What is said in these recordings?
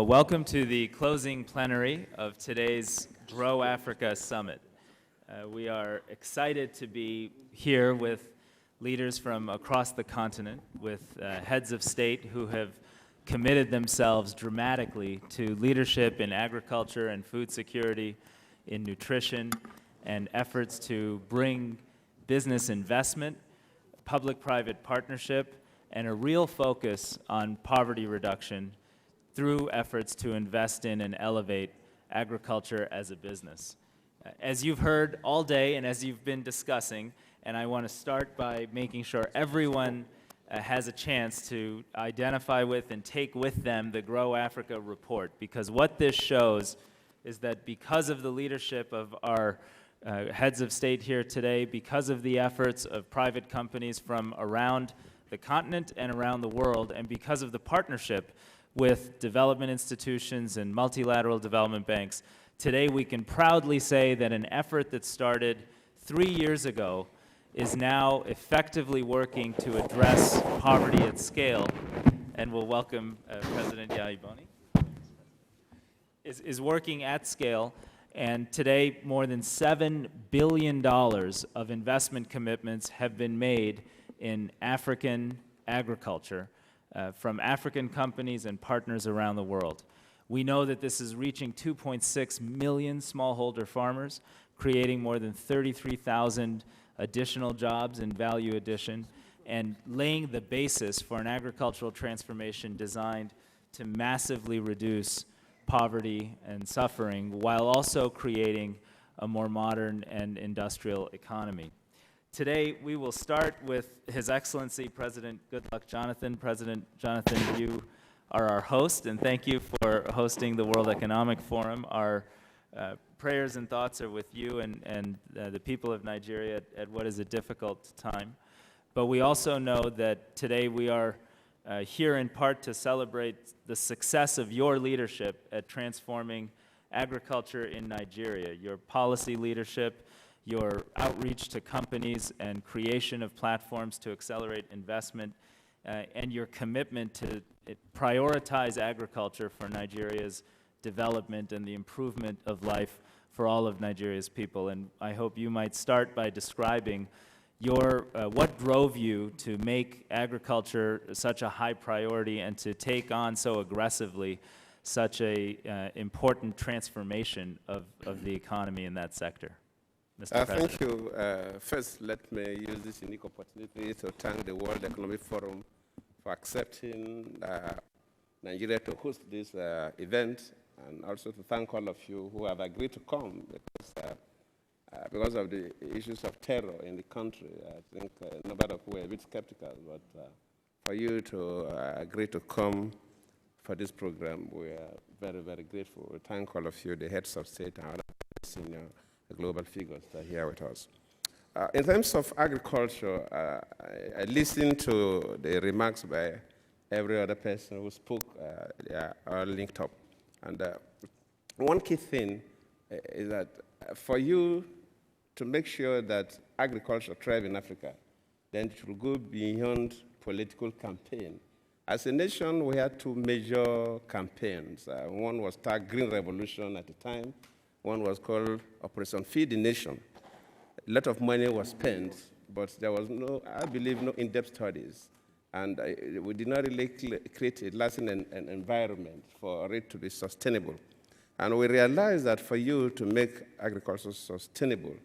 Welcome to the closing plenary of today's Grow Africa Summit. We are excited to be here with leaders from across the continent, with heads of state who have committed themselves dramatically to leadership in agriculture and food security, in nutrition, and efforts to bring business investment, public-private partnership, and a real focus on poverty reduction through efforts to invest in and elevate agriculture as a business. As you've heard all day and as you've been discussing, and I want to start by making sure everyone has a chance to identify with and take with them the Grow Africa report, because what this shows is that because of the leadership of our heads of state here today, because of the efforts of private companies from around the continent and around the world, and because of the partnership with development institutions and multilateral development banks, today we can proudly say that an effort that started 3 years ago is now effectively working to address poverty at scale. And we'll welcome President Yaliboni. Is working at scale, and today more than $7 billion of investment commitments have been made in African agriculture from African companies and partners around the world. We know that this is reaching 2.6 million smallholder farmers, creating more than 33,000 additional jobs in value addition, and laying the basis for an agricultural transformation designed to massively reduce poverty and suffering, while also creating a more modern and industrial economy. Today, we will start with His Excellency President Goodluck Jonathan. President Jonathan, you are our host, and thank you for hosting the World Economic Forum. Our prayers and thoughts are with you and the people of Nigeria at what is a difficult time. But we also know that today we are here in part to celebrate the success of your leadership at transforming agriculture in Nigeria, your policy leadership, your outreach to companies and creation of platforms to accelerate investment, and your commitment to prioritize agriculture for Nigeria's development and the improvement of life for all of Nigeria's people. And I hope you might start by describing what drove you to make agriculture such a high priority and to take on so aggressively such a important transformation of the economy in that sector. Mr. President. Thank you. First, let me use this unique opportunity to thank the World Economic Forum for accepting Nigeria to host this event, and also to thank all of you who have agreed to come because of the issues of terror in the country. I think a number of you were a bit skeptical, but for you to agree to come for this program, we are very, very grateful. We thank all of you, the heads of state and other senior global figures that are here with us. In terms of agriculture, I listened to the remarks by every other person who spoke, they are all linked up. And one key thing is that for you to make sure that agriculture thrives in Africa, then it will go beyond political campaign. As a nation, we had two major campaigns. One was tagged Green Revolution at the time. One was called Operation Feed the Nation. A lot of money was spent, but there was no, I believe, no in-depth studies. And we did not really create a lasting environment for it to be sustainable. And we realized that for you to make agriculture sustainable,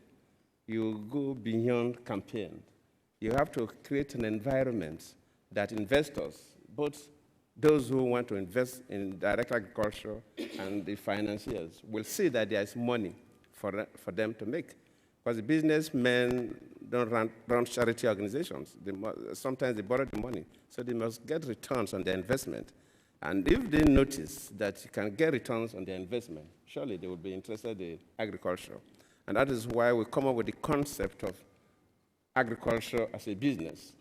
you go beyond campaign. You have to create an environment that investors, both those who want to invest in direct agriculture and the financiers, will see that there is money for them to make. Because the businessmen don't run charity organizations. Sometimes they borrow the money, so they must get returns on their investment. And if they notice that you can get returns on their investment, surely they will be interested in agriculture. And that is why we come up with the concept of agriculture as a business.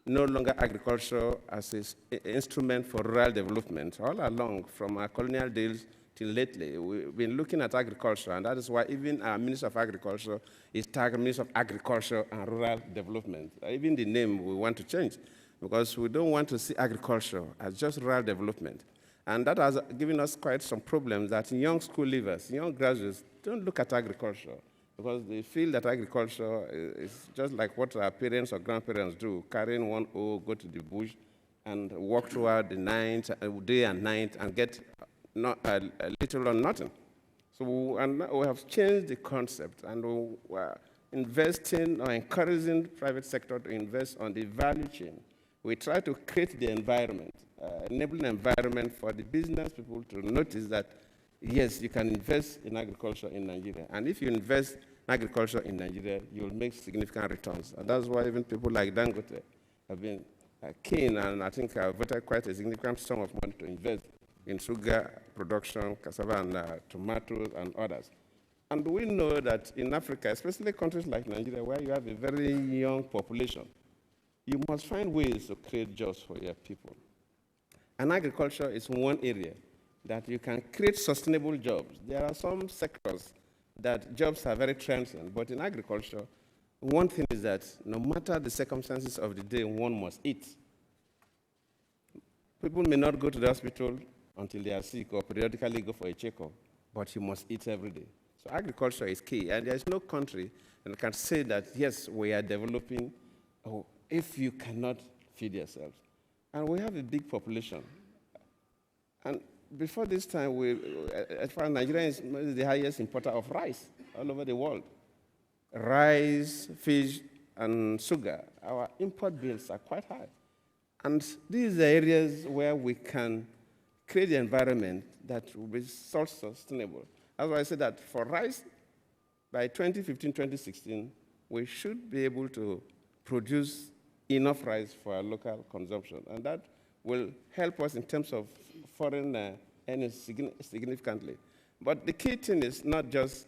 No longer agriculture as an instrument for rural development. All along, from our colonial days till lately, we've been looking at agriculture, and that is why even our Minister of Agriculture is tagged Minister of Agriculture and Rural Development. Even the name we want to change, because we don't want to see agriculture as just rural development. And that has given us quite some problems that young school leavers, young graduates, don't look at agriculture because they feel that agriculture is just like what our parents or grandparents do, carrying one hoe, go to the bush, and work toward the night, day and night, and get little or nothing. So and we have changed the concept, and we are investing or encouraging private sector to invest on the value chain. We try to create the environment, enabling environment for the business people to notice that, yes, you can invest in agriculture in Nigeria. And if you invest in agriculture in Nigeria, you'll make significant returns. And that's why even people like Duncan have been keen, and I think voted quite a significant sum of money to invest in sugar production, cassava and tomatoes and others. And we know that in Africa, especially countries like Nigeria, where you have a very young population, you must find ways to create jobs for your people. And agriculture is one area that you can create sustainable jobs. There are some sectors that jobs are very transient, but in agriculture, one thing is that no matter the circumstances of the day, one must eat. People may not go to the hospital until they are sick or periodically go for a checkup, but you must eat every day. So agriculture is key, and there is no country that can say that, yes, we are developing if you cannot feed yourselves. And we have a big population. And before this time, as far as Nigeria is the highest importer of rice all over the world. Rice, fish, and sugar, our import bills are quite high. And these are areas where we can create the environment that will be self-sustainable. That's why I said that for rice, by 2015, 2016, we should be able to produce enough rice for our local consumption. And that will help us in terms of foreign earnings significantly. But the key thing is not just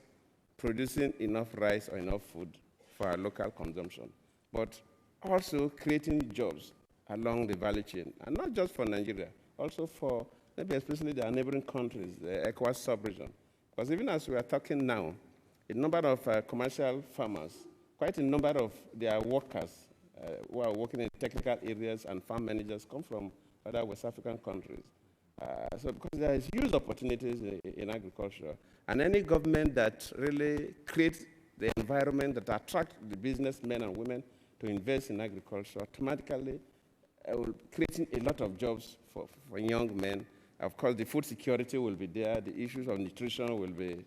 producing enough rice or enough food for our local consumption, but also creating jobs along the value chain, and not just for Nigeria, also for maybe especially the neighboring countries, the ECOWAS sub-region. Because even as we are talking now, a number of commercial farmers, quite a number of their workers who are working in technical areas and farm managers come from other West African countries. So because there is huge opportunities in agriculture, and any government that really creates the environment that attracts the businessmen and women to invest in agriculture automatically will creating a lot of jobs for young men. Of course, the food security will be there. The issues of nutrition will be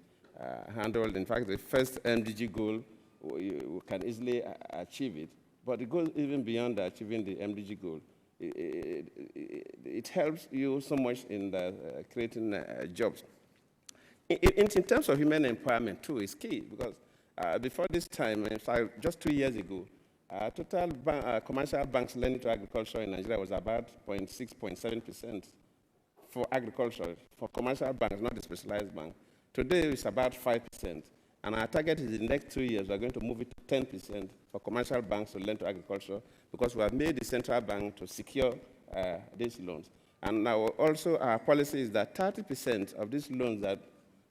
handled. In fact, the first MDG goal, we can easily achieve it. But it goes even beyond achieving the MDG goal. It helps you so much in creating jobs. In terms of human empowerment, too, is key. Because before this time, in fact, just 2 years ago, total commercial banks lending to agriculture in Nigeria was about 0.6, 0.7% for agriculture, for commercial banks, not the specialized bank. Today, it's about 5%. And our target is in the next 2 years, we're going to move it to 10% for commercial banks to lend to agriculture, because we have made the central bank to secure these loans. And now also our policy is that 30% of these loans that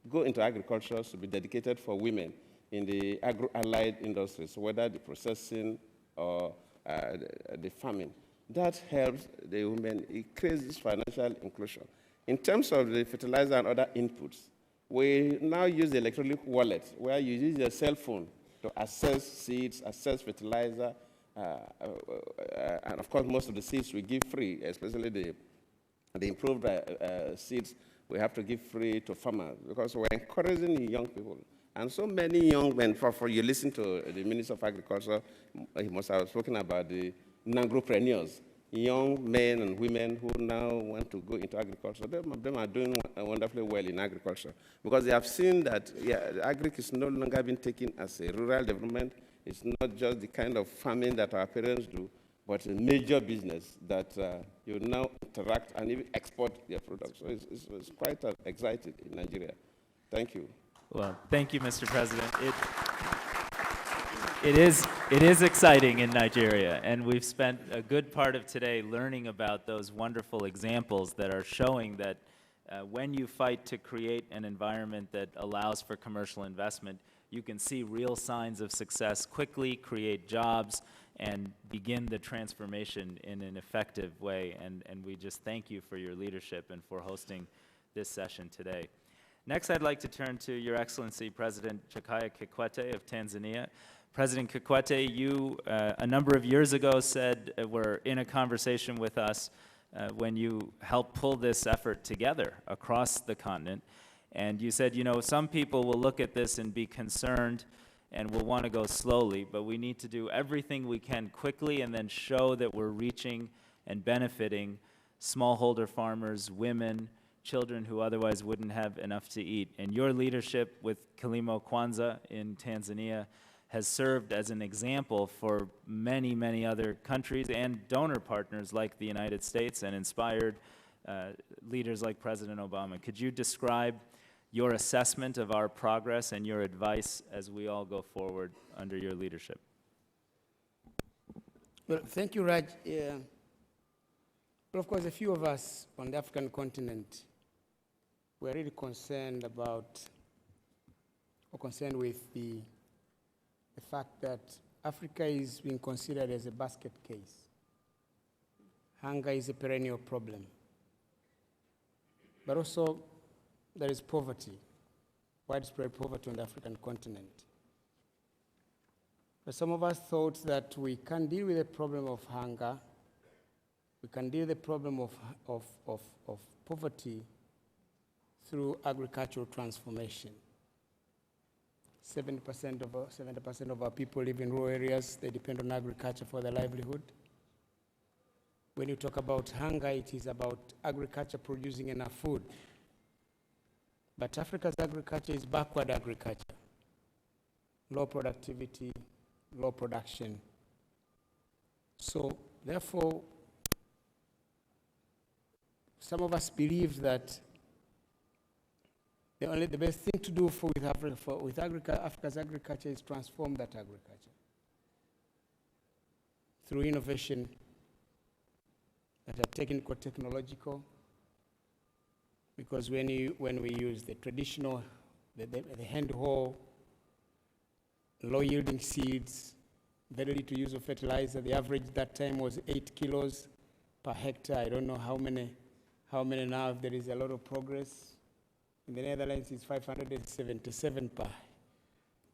go into agriculture should be dedicated for women in the agro-allied industries, whether the processing or the farming. That helps the women. It creates this financial inclusion. In terms of the fertilizer and other inputs, we now use the electronic wallet, where you use your cell phone to access seeds, access fertilizer, and of course, most of the seeds we give free, especially the improved seeds we have to give free to farmers, because we're encouraging young people. And so many young men, for you listen to the Minister of Agriculture, he must have spoken about the nangropreneurs, young men and women who now want to go into agriculture. Them are doing wonderfully well in agriculture, because they have seen that agric is no longer being taken as a rural development. It's not just the kind of farming that our parents do, but a major business that you now interact and even export their products. So it's quite exciting in Nigeria. Thank you. Well, thank you, Mr. President. It is exciting in Nigeria, and we've spent a good part of today learning about those wonderful examples that are showing that when you fight to create an environment that allows for commercial investment, you can see real signs of success quickly, create jobs, and begin the transformation in an effective way. And we just thank you for your leadership and for hosting this session today. Next, I'd like to turn to Your Excellency President Jakaya Kikwete of Tanzania. President Kikwete, you a number of years ago said were in a conversation with us when you helped pull this effort together across the continent. And you said, you know, some people will look at this and be concerned and will want to go slowly, but we need to do everything we can quickly and then show that we're reaching and benefiting smallholder farmers, women, children who otherwise wouldn't have enough to eat. And your leadership with Kilimo Kwanza in Tanzania has served as an example for many, many other countries and donor partners like the United States, and inspired leaders like President Obama. Could you describe your assessment of our progress and your advice as we all go forward under your leadership? Well, thank you, Raj. Well, of course, a few of us on the African continent were really concerned about, or concerned with the fact that Africa is being considered as a basket case. Hunger is a perennial problem. But also, there is poverty, widespread poverty on the African continent. But some of us thought that we can deal with the problem of hunger, we can deal with the problem of poverty through agricultural transformation. 70% of our people live in rural areas. They depend on agriculture for their livelihood. When you talk about hunger, it is about agriculture producing enough food. But Africa's agriculture is backward agriculture. Low productivity, low production. So therefore, some of us believe that the best thing to do with Africa's agriculture is transform that agriculture through innovation that are technical, technological. Because when we use the traditional, the hand hoe, low yielding seeds, very little use of fertilizer, the average that time was 8 kilos per hectare. I don't know how many now, if there is a lot of progress. In the Netherlands, it's 577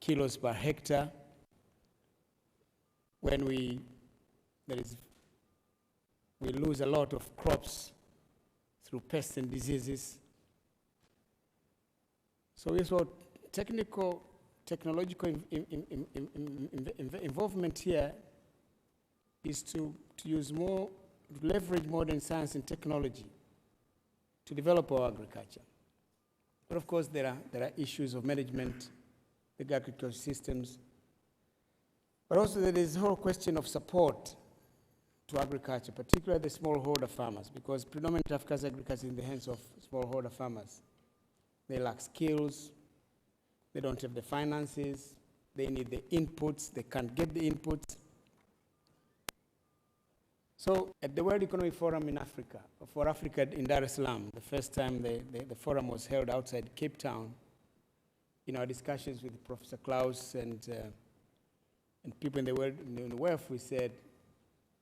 kilos per hectare. When we lose a lot of crops through pests and diseases. So we saw technological involvement here is to leverage modern science and technology to develop our agriculture. But of course, there are issues of management, the agricultural systems. But also there is a whole question of support to agriculture, particularly the smallholder farmers, because predominantly Africa's agriculture is in the hands of smallholder farmers. They lack skills, they don't have the finances, they need the inputs, they can't get the inputs. So at the World Economic Forum in Africa, for Africa in Dar es Salaam, the first time the forum was held outside Cape Town, in our discussions with Professor Klaus and people in the WEF, we said,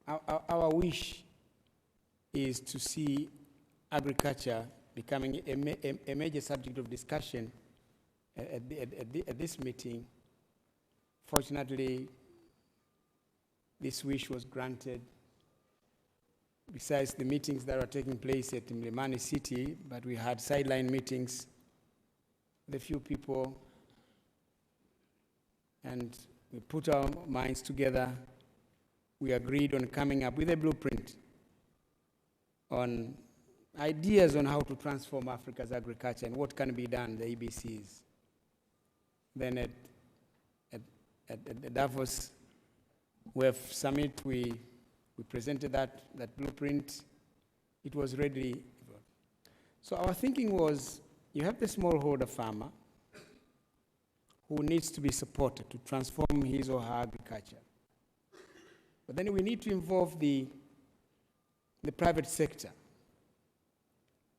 our wish is to see agriculture becoming a major subject of discussion at this meeting. Fortunately, this wish was granted. Besides the meetings that are taking place at Mlimani City, but we had sideline meetings with a few people, and we put our minds together. We agreed on coming up with a blueprint on ideas on how to transform Africa's agriculture and what can be done, the EBCs. Then at Davos WEF Summit, we presented that blueprint. It was ready. So our thinking was, you have the smallholder farmer who needs to be supported to transform his or her agriculture. But then we need to involve the private sector.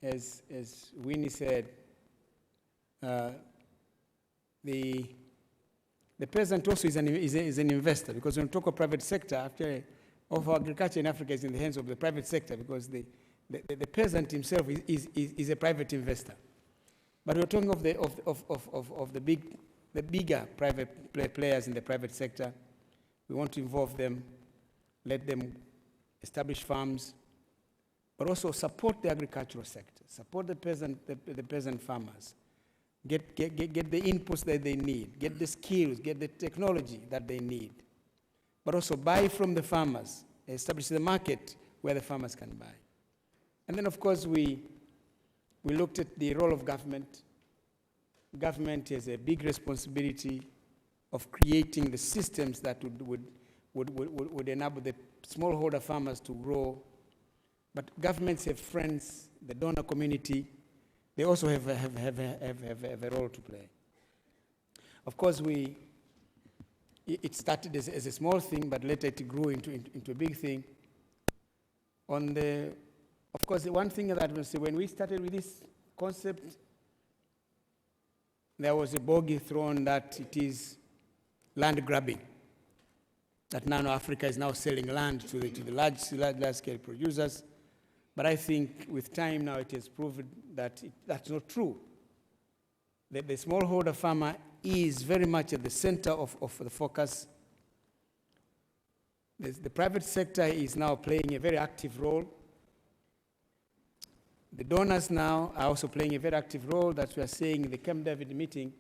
As Winnie said, the the peasant also is an investor, because when we talk of private sector, after of agriculture in Africa is in the hands of the private sector, because the peasant himself is a private investor. But we're talking of the bigger private players in the private sector. We want to involve them, let them establish farms, but also support the agricultural sector, support the peasant farmers, get the inputs that they need, get the skills, get the technology that they need, but also buy from the farmers, establish the market where the farmers can buy. And then, of course, we looked at the role of government. Government has a big responsibility of creating the systems that would enable the smallholder farmers to grow. But governments have friends, the donor community, they also have a role to play. Of course, it started as a small thing, but later it grew into a big thing. Of course, the one thing that I will say, when we started with this concept, there was a bogey thrown that it is land grabbing, that now Africa is now selling land to the large-scale producers. But I think with time now it has proven that that's not true. The smallholder farmer is very much at the center of the focus. The private sector is now playing a very active role. The donors now are also playing a very active role. That we are saying in the Camp David meeting.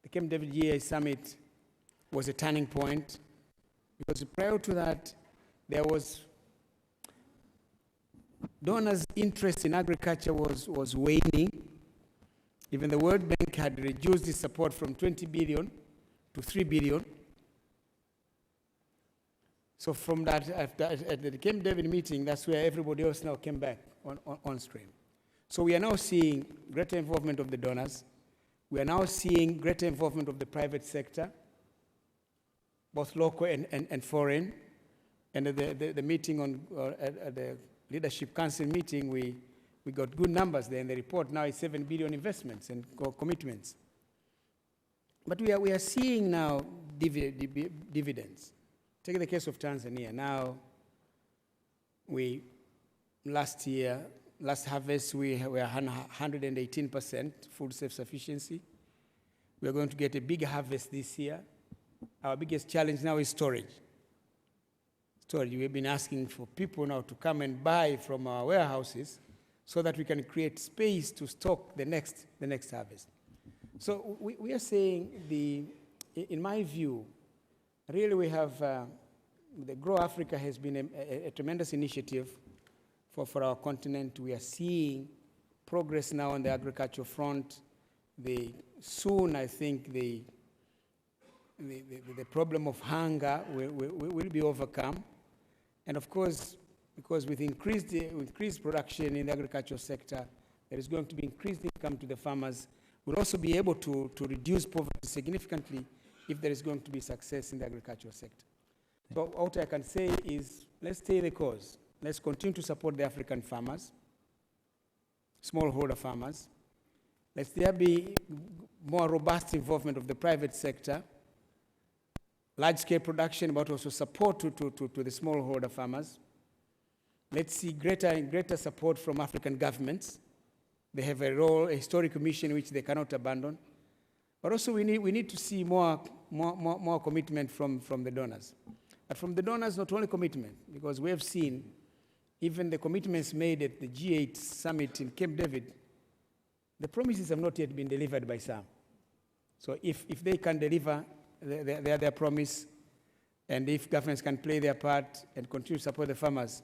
The Camp David GA Summit was a turning point, because prior to that, there was donors' interest in agriculture was waning. Even the World Bank had reduced its support from 20 billion to 3 billion. So from that, at the Camp David meeting, that's where everybody else now came back on stream. So we are now seeing greater involvement of the donors. We are now seeing greater involvement of the private sector, both local and foreign. And at the meeting at the Leadership Council meeting, we got good numbers there. In the report now is 7 billion investments and commitments. But we are seeing now dividends. Take the case of Tanzania. Now, last harvest, we were 118% food self-sufficiency. We are going to get a big harvest this year. Our biggest challenge now is storage. We've been asking for people now to come and buy from our warehouses so that we can create space to stock the next harvest. So we are saying, in my view, really we have, the Grow Africa has been a tremendous initiative for our continent. We are seeing progress now on the agricultural front. Soon, I think, the problem of hunger will be overcome. And of course, because with increased production in the agricultural sector, there is going to be increased income to the farmers. We'll also be able to reduce poverty significantly if there is going to be success in the agricultural sector. So what I can say is, let's stay the course. Let's continue to support the African farmers, smallholder farmers. Let there be more robust involvement of the private sector, large-scale production, but also support to the smallholder farmers. Let's see greater support from African governments. They have a role, a historical mission which they cannot abandon. But also we need to see more commitment from the donors. But from the donors, not only commitment, because we have seen even the commitments made at the G8 summit in Camp David, the promises have not yet been delivered by some. So if they can deliver their promise, and if governments can play their part and continue to support the farmers,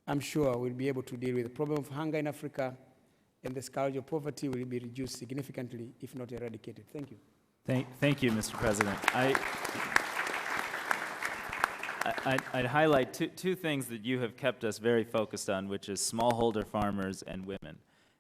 I'm sure we'll be able to deal with the problem of hunger in Africa, and the scourge of poverty will be reduced significantly, if not eradicated. Thank you. Thank you, Mr. President. I'd highlight two things that you have kept us very focused on, which is smallholder farmers and women.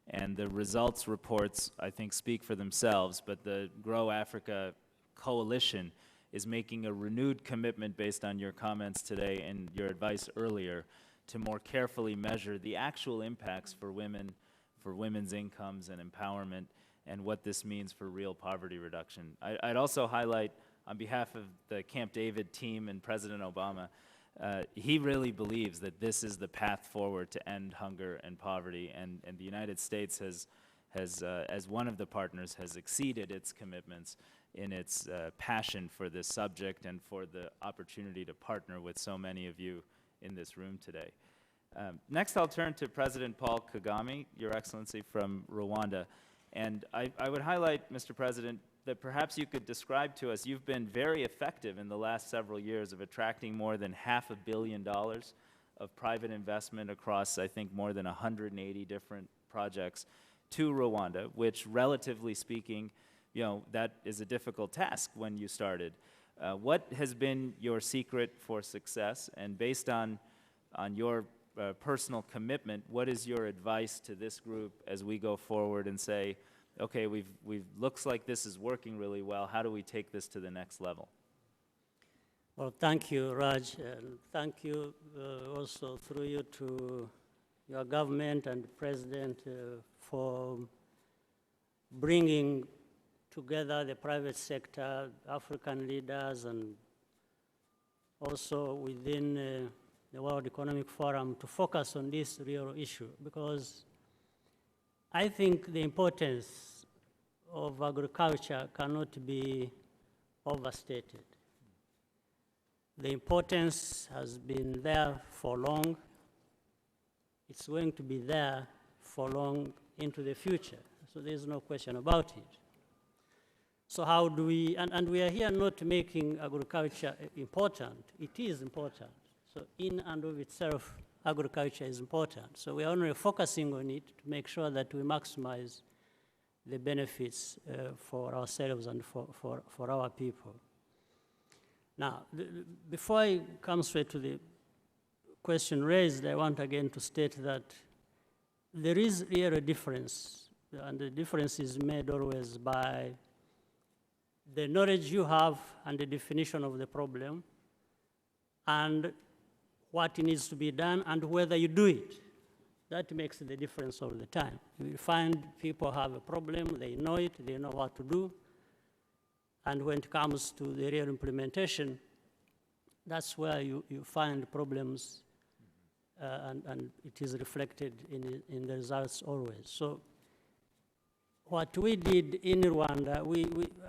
And the results reports, I think, speak for themselves, but the Grow Africa Coalition is making a renewed commitment based on your comments today and your advice earlier to more carefully measure the actual impacts for women, for women's incomes and empowerment, and what this means for real poverty reduction. I'd also highlight on behalf of the Camp David team and President Obama, he really believes that this is the path forward to end hunger and poverty, and the United States has, as one of the partners, has exceeded its commitments in its passion for this subject and for the opportunity to partner with so many of you in this room today. Next, I'll turn to President Paul Kagame, Your Excellency, from Rwanda. And I would highlight, Mr. President, that perhaps you could describe to us, you've been very effective in the last several years of attracting more than $500 million of private investment across, I think, more than 180 different projects to Rwanda, which, relatively speaking, you know, that is a difficult task when you started. What has been your secret for success? And based on your personal commitment, what is your advice to this group as we go forward and say, okay, looks like this is working really well. How do we take this to the next level? Well, thank you, Raj, and thank you also through you to your government and the President for bringing together the private sector, African leaders, and also within the World Economic Forum to focus on this real issue, because I think the importance of agriculture cannot be overstated. The importance has been there for long. It's going to be there for long into the future. So there's no question about it. So how do we, and we are here not making agriculture important. It is important. So in and of itself, agriculture is important. So we are only focusing on it to make sure that we maximize the benefits for ourselves and for our people. Now, before I come straight to the question raised, I want again to state that there is really a difference, and the difference is made always by the knowledge you have and the definition of the problem, and what needs to be done, and whether you do it. That makes the difference all the time. You find people have a problem, they know it, they know what to do, and when it comes to the real implementation, that's where you find problems, and it is reflected in the results always. So what we did in Rwanda,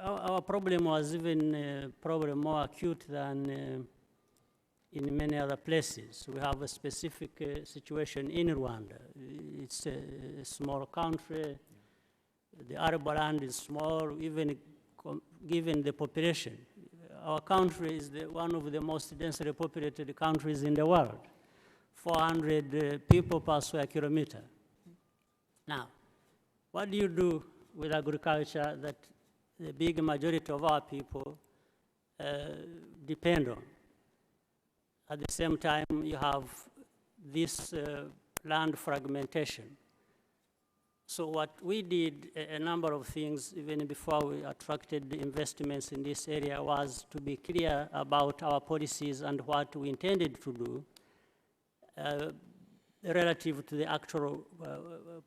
our problem was even a problem more acute than in many other places. We have a specific situation in Rwanda. It's a small country. The arable land is small, even given the population. Our country is one of the most densely populated countries in the world, 400 people per square kilometer. Now, what do you do with agriculture that the big majority of our people depend on? At the same time, you have this land fragmentation. So what we did, a number of things, even before we attracted the investments in this area, was to be clear about our policies and what we intended to do relative to the actual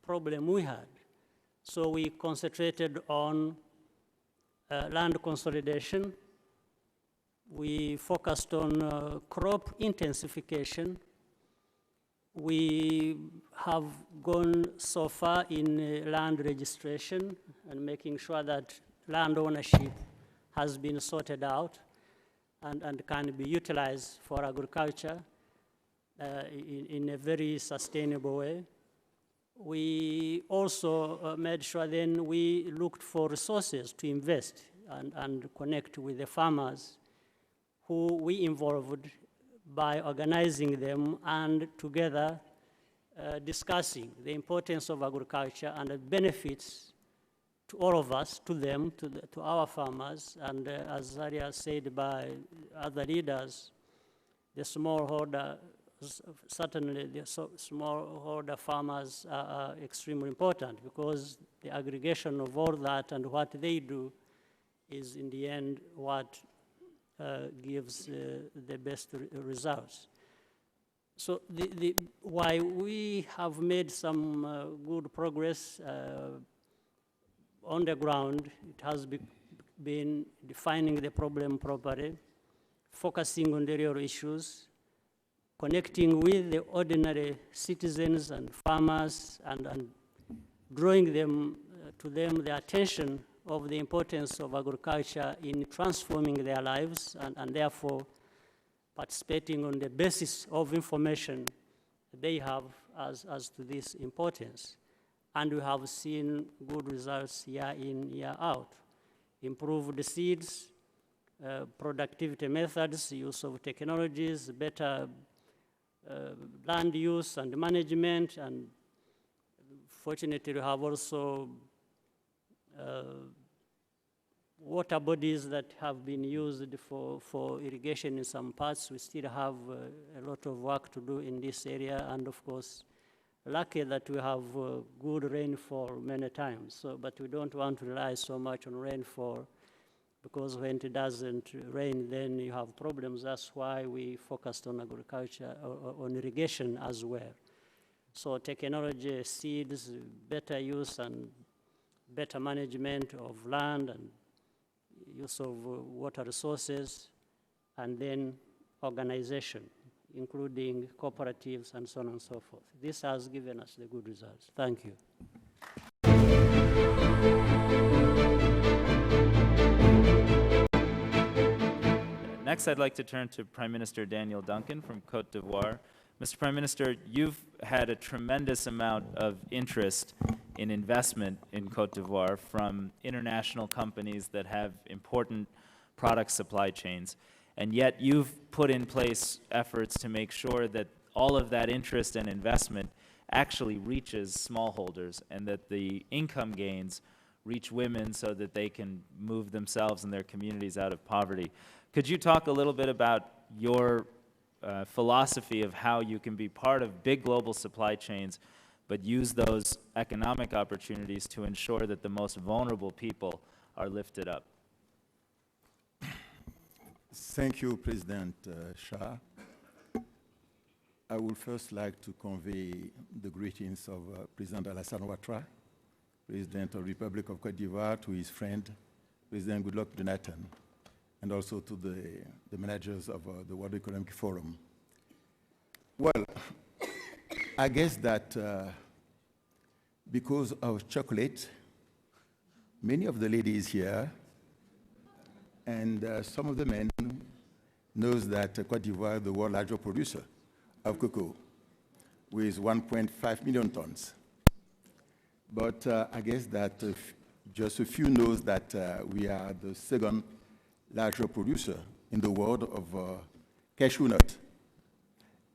problem we had. So we concentrated on land consolidation. We focused on crop intensification. We have gone so far in land registration and making sure that land ownership has been sorted out and can be utilized for agriculture in a very sustainable way. We also made sure then we looked for resources to invest and connect with the farmers who we involved by organizing them and together discussing the importance of agriculture and the benefits to all of us, to them, to our farmers, and as earlier said by other leaders, the smallholder, certainly the smallholder farmers are extremely important because the aggregation of all that and what they do is in the end what gives the best results. So why we have made some good progress on the ground, it has been defining the problem properly, focusing on the real issues, connecting with the ordinary citizens and farmers, and drawing them to them the attention of the importance of agriculture in transforming their lives, and therefore participating on the basis of information they have as to this importance. And we have seen good results year in, year out. Improved seeds, productivity methods, use of technologies, better land use and management, and fortunately we have also water bodies that have been used for irrigation in some parts. We still have a lot of work to do in this area, and of course, lucky that we have good rainfall many times. So, but we don't want to rely so much on rainfall, because when it doesn't rain, then you have problems. That's why we focused on agriculture, or on irrigation as well. So technology, seeds, better use and better management of land and use of water resources, and then organization, including cooperatives and so on and so forth. This has given us the good results. Thank you. Next, I'd like to turn to Prime Minister Daniel Duncan from Cote d'Ivoire. Mr. Prime Minister, you've had a tremendous amount of interest in investment in Cote d'Ivoire from international companies that have important product supply chains. And yet you've put in place efforts to make sure that all of that interest and investment actually reaches smallholders, and that the income gains reach women so that they can move themselves and their communities out of poverty. Could you talk a little bit about your philosophy of how you can be part of big global supply chains, but use those economic opportunities to ensure that the most vulnerable people are lifted up? Thank you, President Shah. I would first like to convey the greetings of President Alassane Ouattara, President of the Republic of Cote d'Ivoire, to his friend, President Goodluck Jonathan, and also to the managers of the World Economic Forum. Well, I guess that because of chocolate, many of the ladies here and some of the men knows that Cote d'Ivoire is the world's largest producer of cocoa, with 1.5 million tons. But I guess that just a few knows that we are the second largest producer in the world of cashew nut.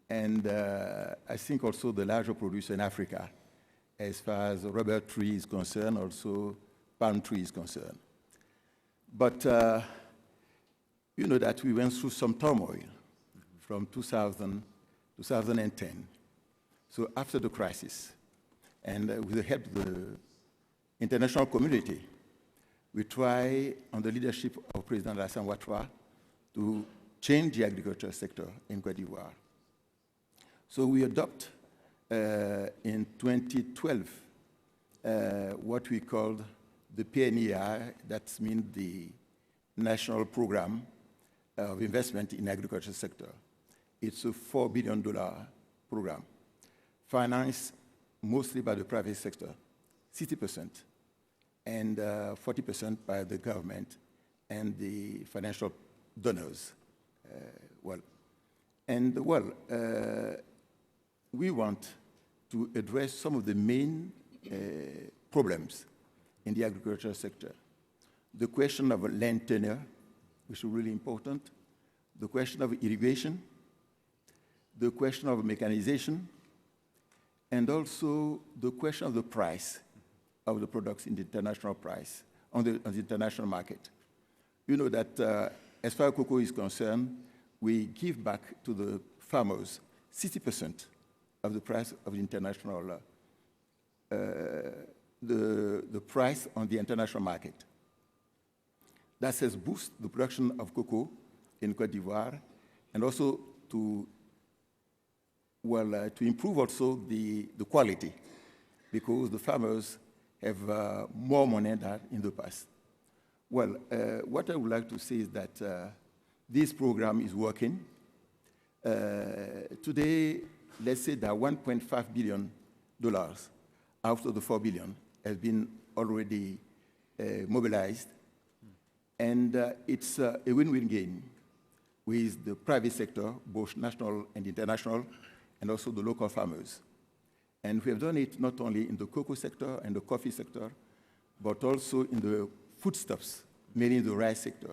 And I think also the largest producer in Africa, as far as rubber tree is concerned, also palm tree is concerned. But you know that we went through some turmoil from 2010. So after the crisis, and with the help of the international community, we try, on the leadership of President Alassane Ouattara, to change the agriculture sector in Cote d'Ivoire. So we adopt in 2012 what we called the PNEI, that means the National Program of Investment in Agriculture Sector. It's a $4 billion program, financed mostly by the private sector, 60%, and 40% by the government and the financial donors. We want to address some of the main problems in the agricultural sector. The question of land tenure, which is really important, the question of irrigation, the question of mechanization, and also the question of the price of the products in the international price, on the international market. You know that as far as cocoa is concerned, we give back to the farmers 60% of the price of the international, the price on the international market. That has boosted the production of cocoa in Cote d'Ivoire, and also to improve also the quality, because the farmers have more money than in the past. Well, what I would like to say is that this program is working. Today, let's say that $1.5 billion out of the $4 billion has been already mobilized. And it's a win-win game with the private sector, both national and international, and also the local farmers. And we have done it not only in the cocoa sector and the coffee sector, but also in the foodstuffs, mainly in the rice sector.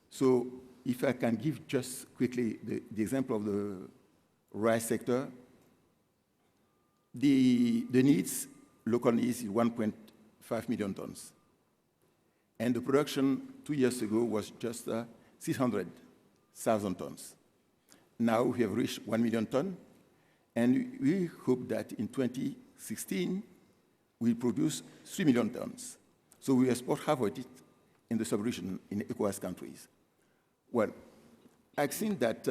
So if I can give just quickly the example of the rice sector, the needs, local needs, is 1.5 million tons. And the production 2 years ago was just 600,000 tons. Now we have reached 1 million tons, and we hope that in 2016, we'll produce 3 million tons. So we export half of it in the sub-region in ECOWAS countries. Well, I think that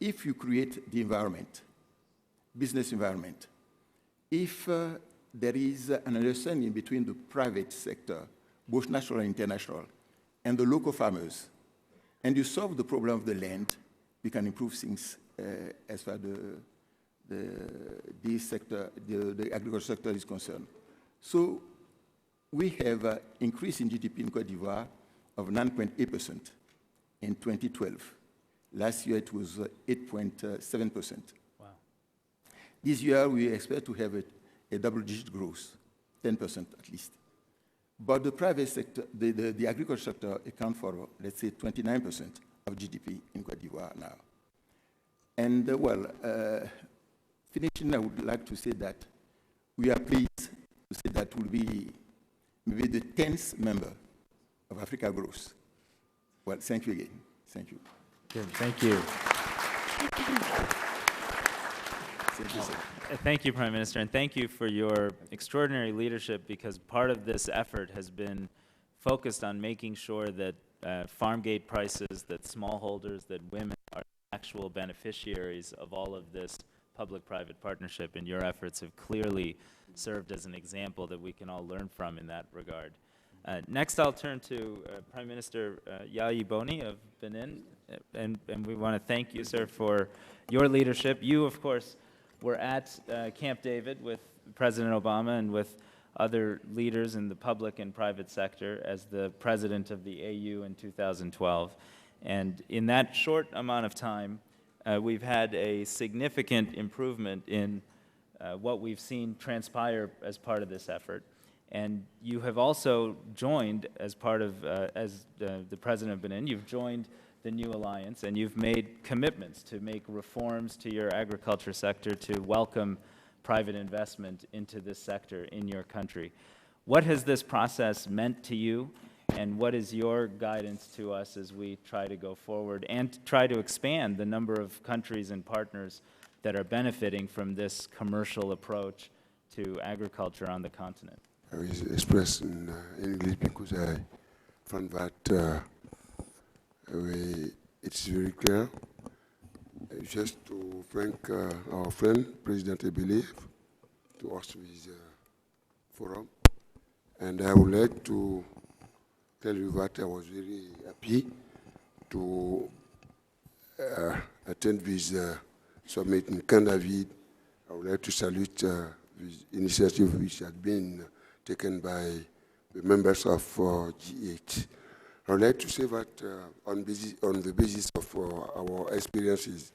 if you create the environment, business environment, if there is an understanding between the private sector, both national and international, and the local farmers, and you solve the problem of the land, we can improve things as far as the agriculture sector is concerned. So we have an increase in GDP in Cote d'Ivoire of 9.8% in 2012. Last year it was 8.7%. Wow. This year we expect to have a double-digit growth, 10% at least. But the private sector, the agriculture sector accounts for, let's say, 29% of GDP in Cote d'Ivoire now. And finishing, I would like to say that we are pleased to say that we'll be maybe the 10th member of Africa Growth. Well, thank you again. Thank you. Good, thank you. Thank you, sir. Thank you, Prime Minister, and thank you for your extraordinary leadership, because part of this effort has been focused on making sure that farm gate prices, that smallholders, that women are actual beneficiaries of all of this public-private partnership, and your efforts have clearly served as an example that we can all learn from in that regard. Next, I'll turn to Prime Minister Yaliboni of Benin, and we want to thank you, sir, for your leadership. You, of course, were at Camp David with President Obama and with other leaders in the public and private sector as the president of the AU in 2012. And in that short amount of time, we've had a significant improvement in what we've seen transpire as part of this effort. And you have also joined, as part of, as the president of Benin, you've joined the new alliance, and you've made commitments to make reforms to your agriculture sector to welcome private investment into this sector in your country. What has this process meant to you, and what is your guidance to us as we try to go forward and try to expand the number of countries and partners that are benefiting from this commercial approach to agriculture on the continent? I will express in English because I found that it's very clear. Just to thank our friend, President Ebele, to host this forum. And I would like to tell you that I was very happy to attend this summit in Camp David. I would like to salute this initiative which has been taken by the members of G8. I would like to say that on the basis of our experiences,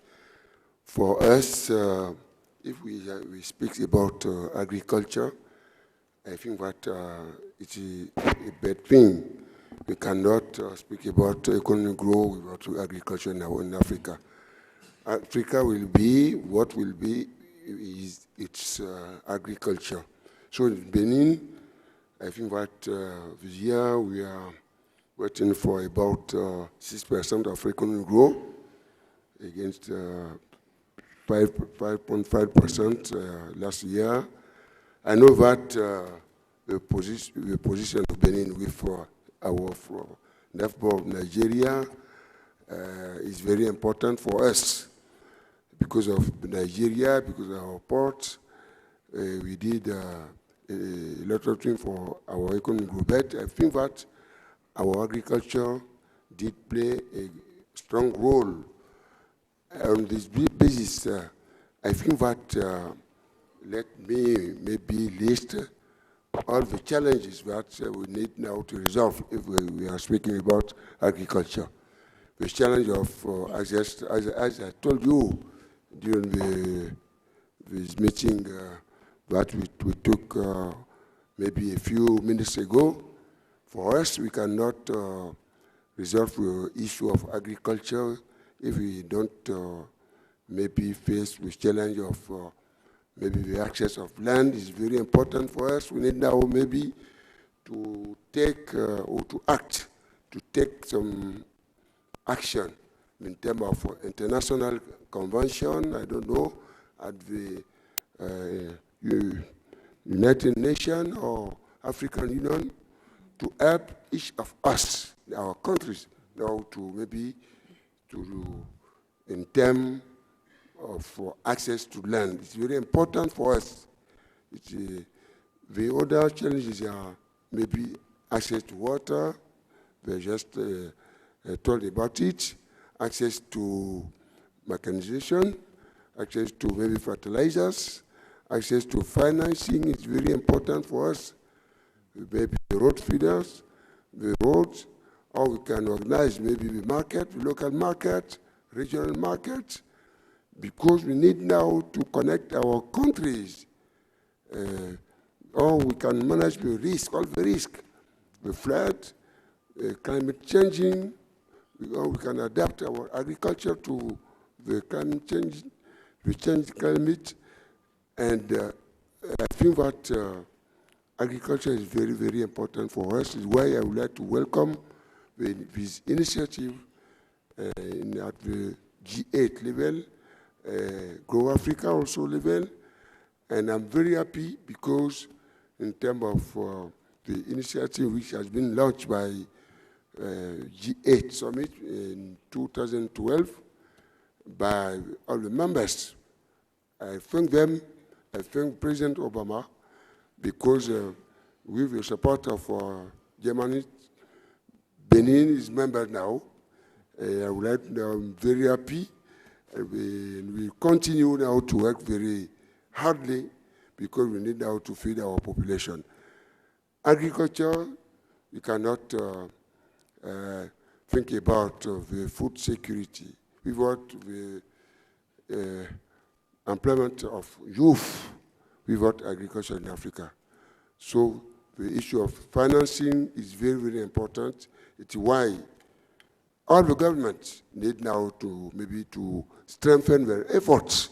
for us, if we speak about agriculture, I think that it's a bad thing. We cannot speak about economic growth without agriculture in Africa. Africa will be what will be is its agriculture. So in Benin, I think that this year we are waiting for about 6% of economic growth against 5.5% last year. I know that the position of Benin with our neighbor of Nigeria is very important for us because of Nigeria, because of our ports. We did a lot of things for our economic growth. But I think that our agriculture did play a strong role. On this basis, I think that let me maybe list all the challenges that we need now to resolve if we are speaking about agriculture. The challenge of, as I told you during this meeting that we took maybe a few minutes ago, for us, we cannot resolve the issue of agriculture if we don't maybe face with challenge of maybe the access of land is very important for us. We need now maybe to take or to act, to take some action in terms of international convention, I don't know, at the United Nations or African Union, to help each of us, our countries, now to maybe in terms of access to land. It's very important for us. The other challenges are maybe access to water. They just told about it. Access to mechanization, access to maybe fertilizers, access to financing is very important for us. Maybe the road feeders, the roads, or we can organize maybe the market, the local market, regional market, because we need now to connect our countries. Or we can manage the risk, all the risk, the flood, climate changing, or we can adapt our agriculture to the climate change, the changed climate, and I think that agriculture is very, very important for us. Is why I would like to welcome this initiative at the G8 level, Grow Africa also level, and I'm very happy because in terms of the initiative which has been launched by G8 Summit in 2012 by all the members. I thank them, I thank President Obama, because with the support of Germany, Benin is member now. I would like, I'm very happy. We continue now to work very hardly because we need now to feed our population. Agriculture, we cannot think about the food security without the employment of youth without agriculture in Africa. So the issue of financing is very, very important. It's why all the governments need now to maybe to strengthen their efforts.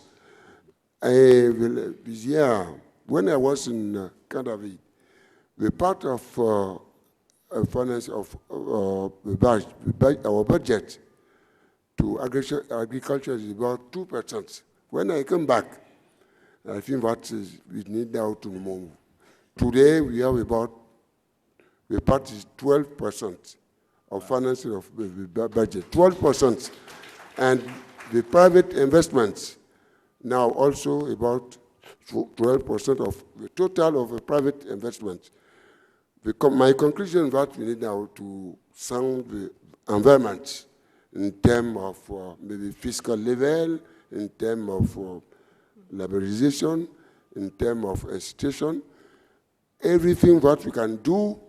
This year, when I was in Canada, the part of finance of our budget to agriculture is about 2%. When I come back, I think that we need now to move. Today, we have about, the part is 12% of financing of the budget, 12%. And the private investments now also about 12% of the total of the private investment. My conclusion is that we need now to sound the environment in terms of maybe fiscal level, in terms of liberalization, in terms of institution, everything that we can do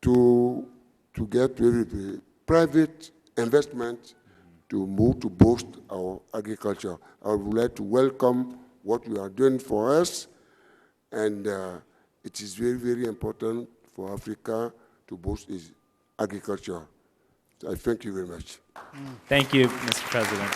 to get the private investment to move to boost our agriculture. I would like to welcome what you are doing for us, and it is very, very important for Africa to boost its agriculture. I thank you very much. Thank you, Mr. President.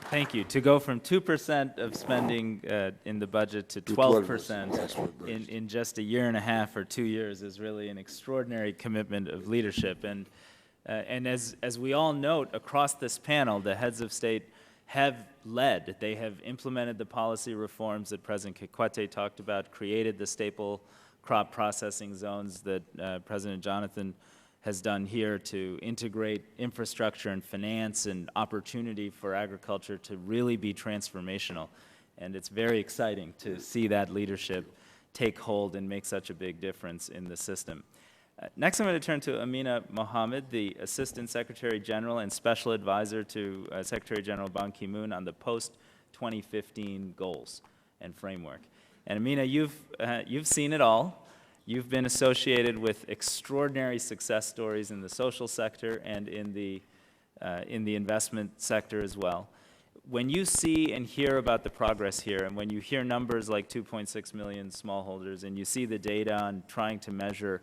Thank you. To go from 2% of spending in the budget to 12% in just a year and a half or 2 years is really an extraordinary commitment of leadership. And as we all note across this panel, the heads of state have led. They have implemented the policy reforms that President Cote talked about, created the staple crop processing zones that President Jonathan has done here to integrate infrastructure and finance and opportunity for agriculture to really be transformational. And it's very exciting to see that leadership take hold and make such a big difference in the system. Next, I'm going to turn to Amina Mohammed, the Assistant Secretary General and Special Advisor to Secretary General Ban Ki-moon on the post-2015 goals and framework. And Amina, you've seen it all. You've been associated with extraordinary success stories in the social sector and in the investment sector as well. When you see and hear about the progress here, and when you hear numbers like 2.6 million smallholders, and you see the data on trying to measure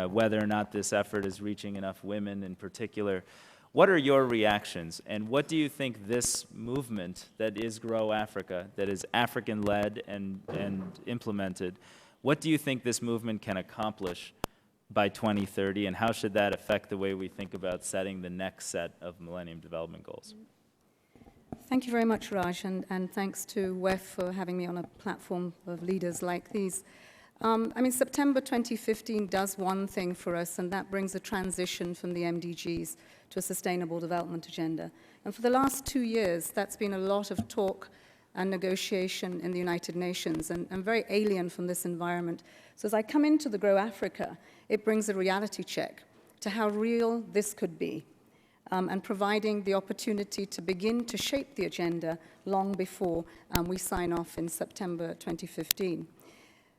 whether or not this effort is reaching enough women in particular, what are your reactions? And what do you think this movement that is Grow Africa, that is African-led and implemented, what do you think this movement can accomplish by 2030, and how should that affect the way we think about setting the next set of Millennium Development Goals? Thank you very much, Raj, and thanks to WEF for having me on a platform of leaders like these. I mean, September 2015 does one thing for us, and that brings a transition from the MDGs to a Sustainable Development Agenda. And for the last 2 years, that's been a lot of talk and negotiation in the United Nations, and very alien from this environment. So as I come into the Grow Africa, it brings a reality check to how real this could be, and providing the opportunity to begin to shape the agenda long before we sign off in September 2015.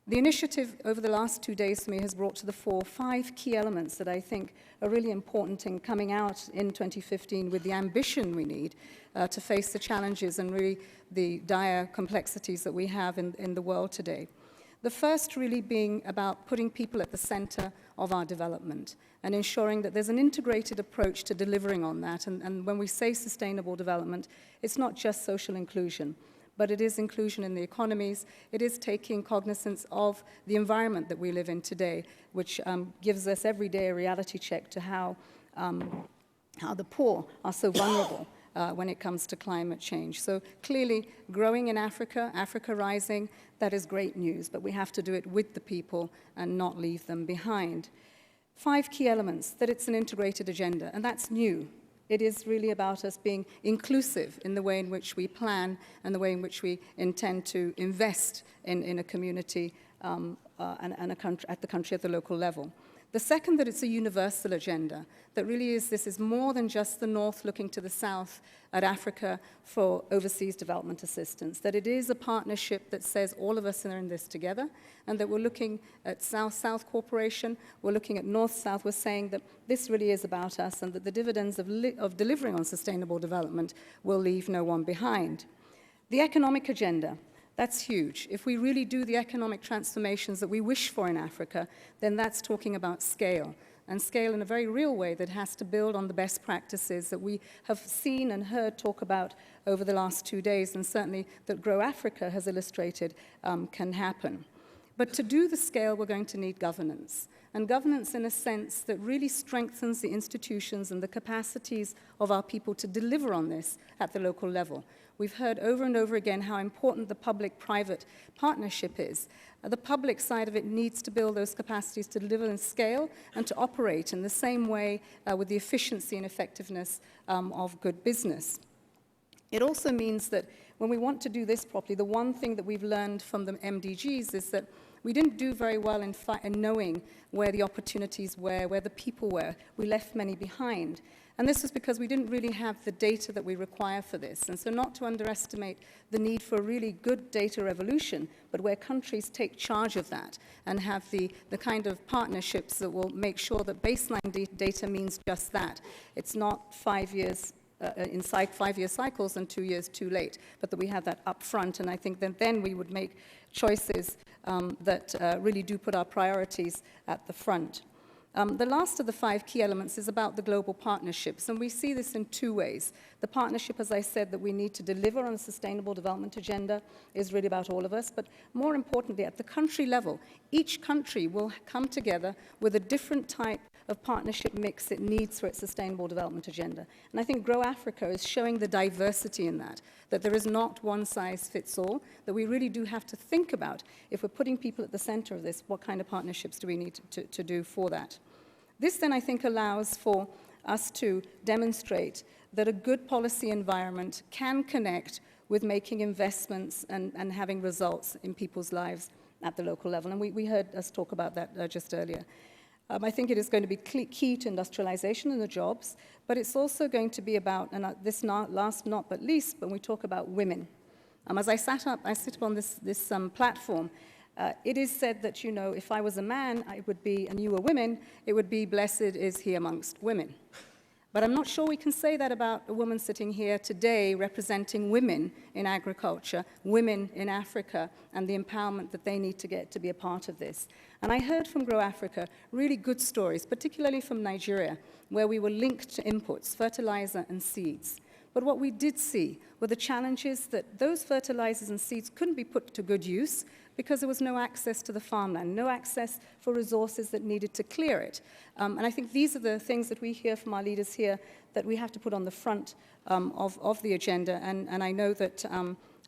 The initiative over the last 2 days for me has brought to the fore 5 key elements that I think are really important in coming out in 2015 with the ambition we need to face the challenges and really the dire complexities that we have in the world today. The first really being about putting people at the center of our development and ensuring that there's an integrated approach to delivering on that. And when we say sustainable development, it's not just social inclusion, but it is inclusion in the economies. It is taking cognizance of the environment that we live in today, which gives us every day a reality check to how the poor are so vulnerable when it comes to climate change. So clearly, growing in Africa, Africa rising, that is great news, but we have to do it with the people and not leave them behind. 5 key elements, that it's an integrated agenda, and that's new. It is really about us being inclusive in the way in which we plan and the way in which we intend to invest in a community and a country, at the local level. The second, that it's a universal agenda, that really is, this is more than just the North looking to the South at Africa for overseas development assistance, that it is a partnership that says all of us are in this together, and that we're looking at South-South cooperation, we're looking at North-South, we're saying that this really is about us, and that the dividends of delivering on sustainable development will leave no one behind. The economic agenda. That's huge. If we really do the economic transformations that we wish for in Africa, then that's talking about scale, and scale in a very real way that has to build on the best practices that we have seen and heard talk about over the last 2 days, and certainly that Grow Africa has illustrated can happen. But to do the scale, we're going to need governance, and governance in a sense that really strengthens the institutions and the capacities of our people to deliver on this at the local level. We've heard over and over again how important the public-private partnership is. The public side of it needs to build those capacities to deliver in scale and to operate in the same way with the efficiency and effectiveness of good business. It also means that when we want to do this properly, the one thing that we've learned from the MDGs is that we didn't do very well in knowing where the opportunities were, where the people were. We left many behind. And this was because we didn't really have the data that we require for this. And so not to underestimate the need for a really good data revolution, but where countries take charge of that and have the kind of partnerships that will make sure that baseline data means just that. It's not 5 years in 5-year cycles and 2 years too late, but that we have that up front. And I think that then we would make choices that really do put our priorities at the front. The last of the 5 key elements is about the global partnerships, and we see this in 2 ways. The partnership, as I said, that we need to deliver on the Sustainable Development Agenda is really about all of us, but more importantly, at the country level, each country will come together with a different type of partnership mix it needs for its Sustainable Development Agenda. And I think Grow Africa is showing the diversity in that there is not one size fits all, that we really do have to think about, if we're putting people at the center of this, what kind of partnerships do we need to do for that. This then, I think, allows for us to demonstrate that a good policy environment can connect with making investments and having results in people's lives at the local level. And we heard us talk about that just earlier. I think it is going to be key to industrialization and the jobs, but it's also going to be about, and this last not but least, when we talk about women. As I sit up on this platform, it is said that, you know, if I was a man, I would be, and you were women, it would be blessed is he amongst women. But I'm not sure we can say that about a woman sitting here today representing women in agriculture, women in Africa, and the empowerment that they need to get to be a part of this. And I heard from Grow Africa really good stories, particularly from Nigeria, where we were linked to inputs, fertilizer and seeds. But what we did see were the challenges that those fertilizers and seeds couldn't be put to good use because there was no access to the farmland, no access for resources that needed to clear it. And I think these are the things that we hear from our leaders here that we have to put on the front of the agenda. And I know that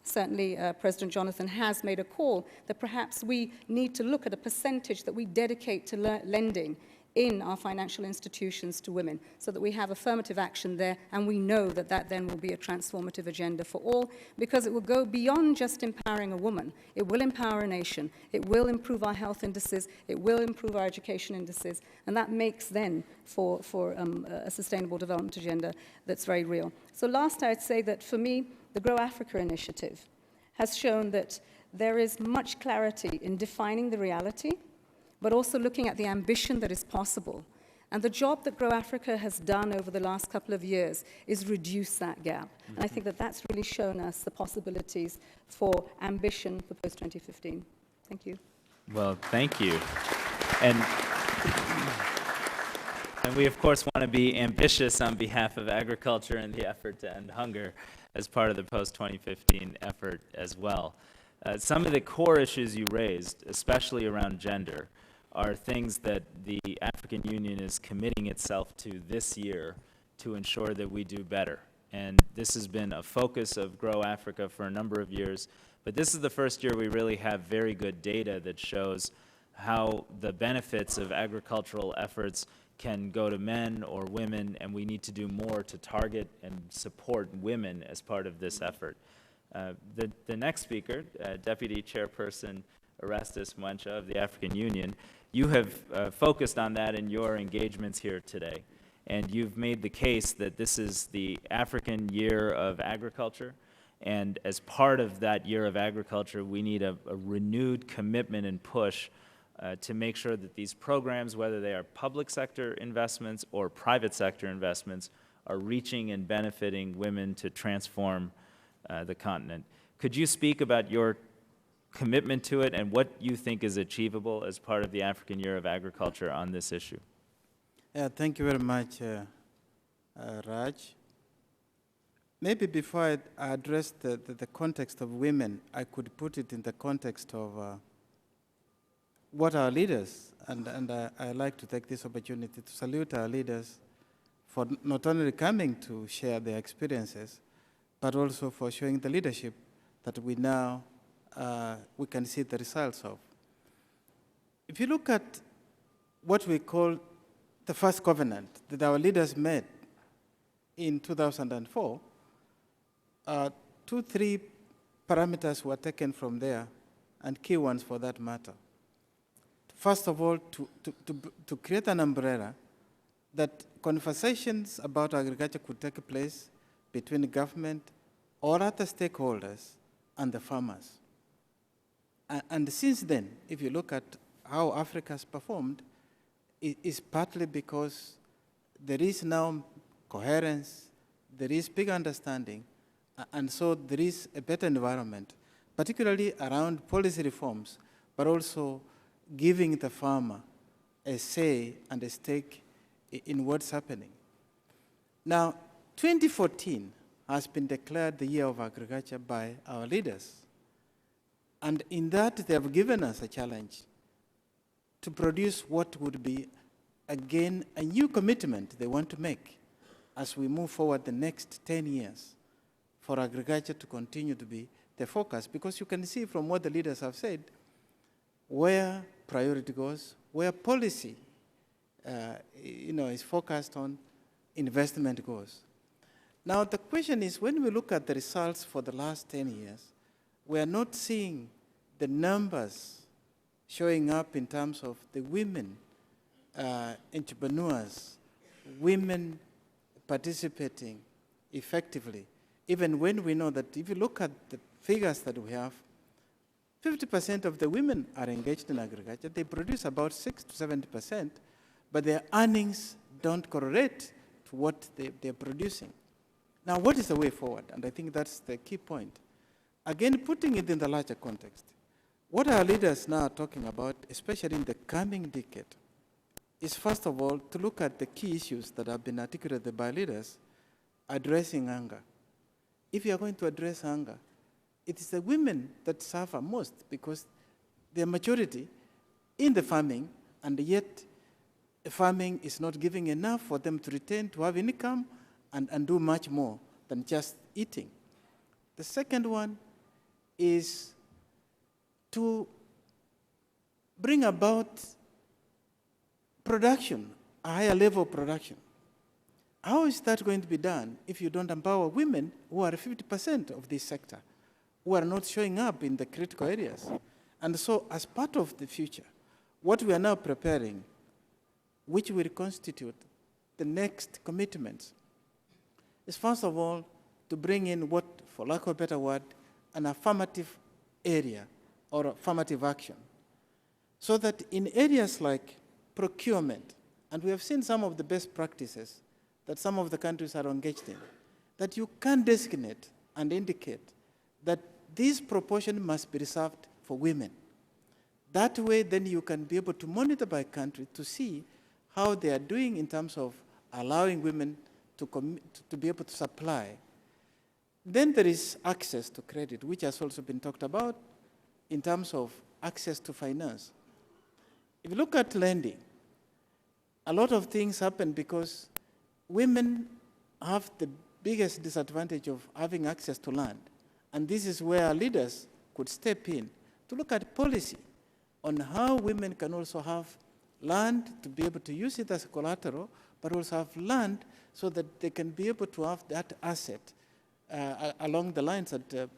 certainly President Jonathan has made a call that perhaps we need to look at a percentage that we dedicate to lending in our financial institutions to women, so that we have affirmative action there, and we know that that then will be a transformative agenda for all, because it will go beyond just empowering a woman. It will empower a nation. It will improve our health indices. It will improve our education indices, and that makes then for a sustainable development agenda that's very real. So last, I'd say that for me, the Grow Africa initiative has shown that there is much clarity in defining the reality, but also looking at the ambition that is possible. And the job that Grow Africa has done over the last couple of years is reduce that gap. Mm-hmm. And I think that that's really shown us the possibilities for ambition for post-2015. Thank you. Well, thank you. And we, of course, want to be ambitious on behalf of agriculture and the effort to end hunger as part of the post-2015 effort as well. Some of the core issues you raised, especially around gender, are things that the African Union is committing itself to this year to ensure that we do better. And this has been a focus of Grow Africa for a number of years, but this is the first year we really have very good data that shows how the benefits of agricultural efforts can go to men or women, and we need to do more to target and support women as part of this effort. The next speaker, Deputy Chairperson Erastus Mwencha of the African Union, you have focused on that in your engagements here today. And you've made the case that this is the African Year of Agriculture. And as part of that Year of Agriculture, we need a renewed commitment and push to make sure that these programs, whether they are public sector investments or private sector investments, are reaching and benefiting women to transform the continent. Could you speak about your commitment to it and what you think is achievable as part of the African Year of Agriculture on this issue? Yeah, thank you very much, Raj. Maybe before I address the context of women, I could put it in the context of what our leaders, and I like to take this opportunity to salute our leaders for not only coming to share their experiences, but also for showing the leadership that we now we can see the results of. If you look at what we call the first covenant that our leaders made in 2004, 2-3 parameters were taken from there, and key ones for that matter. First of all, to create an umbrella that conversations about agriculture could take place between the government or other stakeholders and the farmers. And since then, if you look at how Africa has performed, it is partly because there is now coherence, there is big understanding, and so there is a better environment, particularly around policy reforms, but also giving the farmer a say and a stake in what's happening. Now, 2014 has been declared the Year of Agriculture by our leaders. And in that, they have given us a challenge to produce what would be, again, a new commitment they want to make as we move forward the next 10 years for agriculture to continue to be the focus. Because you can see from what the leaders have said, where priority goes, where policy is focused on, investment goes. Now, the question is, when we look at the results for the last 10 years, we are not seeing the numbers showing up in terms of the women entrepreneurs, women participating effectively, even when we know that if you look at the figures that we have, 50% of the women are engaged in agriculture. They produce about 6 to 70%, but their earnings don't correlate to what they're producing. Now, what is the way forward? And I think that's the key point. Again, putting it in the larger context, what our leaders now are talking about, especially in the coming decade, is first of all to look at the key issues that have been articulated by leaders addressing hunger. If you are going to address hunger, it is the women that suffer most because their majority in the farming, and yet farming is not giving enough for them to retain, to have income, and do much more than just eating. The second one is to bring about production, a higher level of production. How is that going to be done if you don't empower women who are 50% of this sector, who are not showing up in the critical areas? And so as part of the future, what we are now preparing, which will constitute the next commitments, is first of all to bring in what, for lack of a better word, an affirmative area or affirmative action, so that in areas like procurement, and we have seen some of the best practices that some of the countries are engaged in, that you can designate and indicate that this proportion must be reserved for women. That way, then you can be able to monitor by country to see how they are doing in terms of allowing women to be able to supply. Then there is access to credit, which has also been talked about in terms of access to finance. If you look at lending, a lot of things happen because women have the biggest disadvantage of having access to land. And this is where leaders could step in to look at policy on how women can also have land to be able to use it as collateral, but also have land so that they can be able to have that asset along the lines that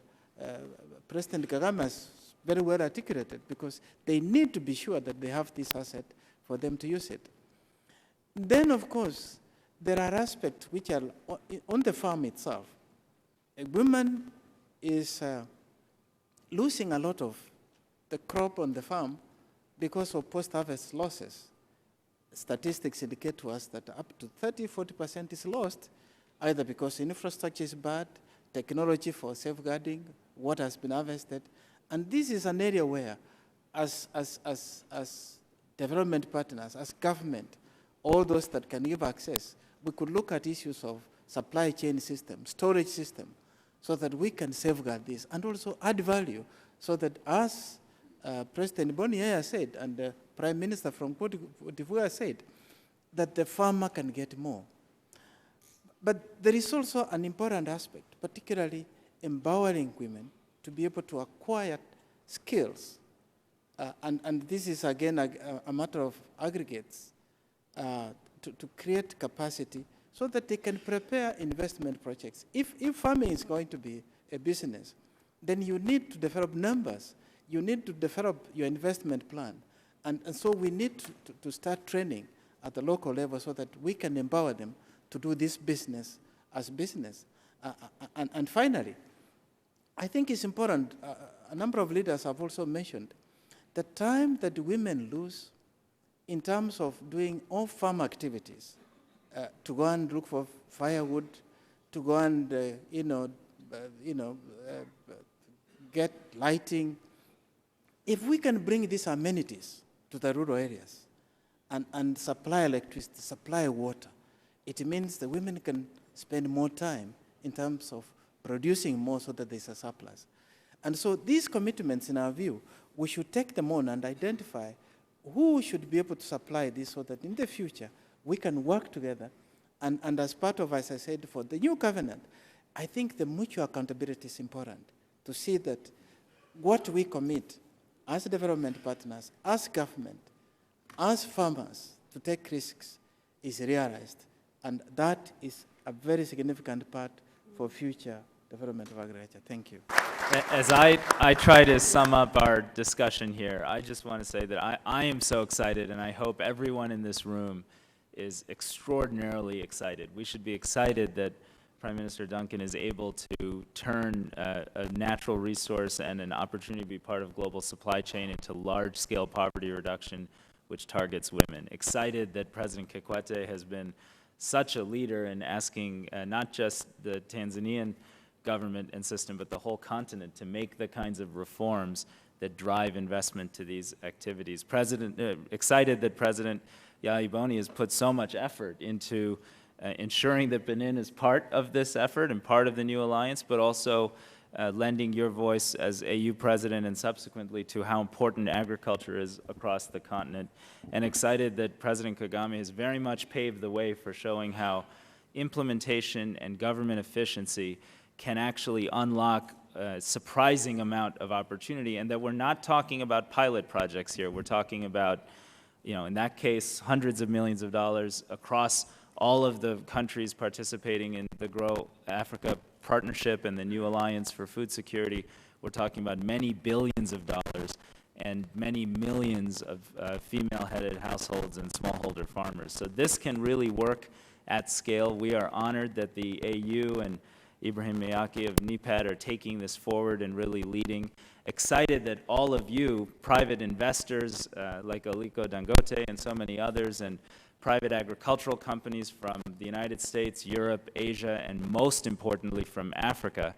President Kagame has very well articulated, because they need to be sure that they have this asset for them to use it. Then, of course, there are aspects which are on the farm itself. A woman is losing a lot of the crop on the farm because of post-harvest losses. Statistics indicate to us that up to 30–40% is lost, either because infrastructure is bad, technology for safeguarding what has been harvested. And this is an area where, as development partners, as government, all those that can give access, we could look at issues of supply chain system, storage system, so that we can safeguard this and also add value, so that as President Boni has said, and the Prime Minister from Cote d'Ivoire said, that the farmer can get more. But there is also an important aspect, particularly empowering women to be able to acquire skills. And this is, again, a matter of aggregates to create capacity so that they can prepare investment projects. If farming is going to be a business, then you need to develop numbers. You need to develop your investment plan. And so we need to start training at the local level so that we can empower them to do this business as business. And finally, I think it's important, a number of leaders have also mentioned, the time that women lose in terms of doing all farm activities, to go and look for firewood, to go and get lighting. If we can bring these amenities to the rural areas and supply electricity, supply water, it means the women can spend more time in terms of producing more so that there's a surplus. And so these commitments, in our view, we should take them on and identify who should be able to supply this so that in the future we can work together. And as part of, as I said, for the new covenant, I think the mutual accountability is important to see that what we commit as development partners, as government, as farmers to take risks is realized. And that is a very significant part for future development of agriculture. Thank you. As I try to sum up our discussion here, I just want to say that I am so excited, and I hope everyone in this room is extraordinarily excited. We should be excited that Prime Minister Duncan is able to turn a natural resource and an opportunity to be part of global supply chain into large-scale poverty reduction, which targets women. Excited that President Kikwete has been such a leader in asking not just the Tanzanian government and system, but the whole continent to make the kinds of reforms that drive investment to these activities. Excited that President Yaliboni has put so much effort into ensuring that Benin is part of this effort and part of the new alliance, but also lending your voice as AU president and subsequently to how important agriculture is across the continent. And excited that President Kagame has very much paved the way for showing how implementation and government efficiency can actually unlock a surprising amount of opportunity, and that we're not talking about pilot projects here. We're talking about, in that case, hundreds of millions of dollars across all of the countries participating in the Grow Africa Partnership and the New Alliance for Food Security. We're talking about many billions of dollars and many millions of female-headed households and smallholder farmers. So this can really work at scale. We are honored that the AU and Ibrahim Miyake of NEPAD are taking this forward and really leading. Excited that all of you, private investors like Aliko Dangote and so many others, and private agricultural companies from the United States, Europe, Asia, and most importantly from Africa,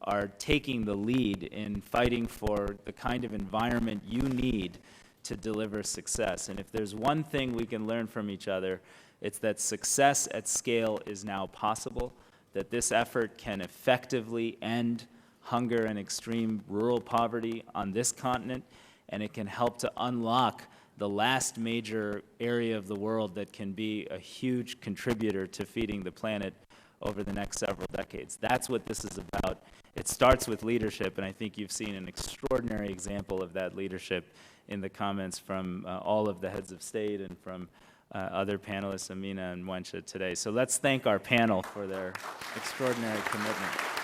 are taking the lead in fighting for the kind of environment you need to deliver success. And if there's one thing we can learn from each other, it's that success at scale is now possible, that this effort can effectively end hunger and extreme rural poverty on this continent, and it can help to unlock the last major area of the world that can be a huge contributor to feeding the planet over the next several decades. That's what this is about. It starts with leadership, and I think you've seen an extraordinary example of that leadership in the comments from all of the heads of state and from other panelists, Amina and Mwencha, today. So let's thank our panel for their extraordinary commitment.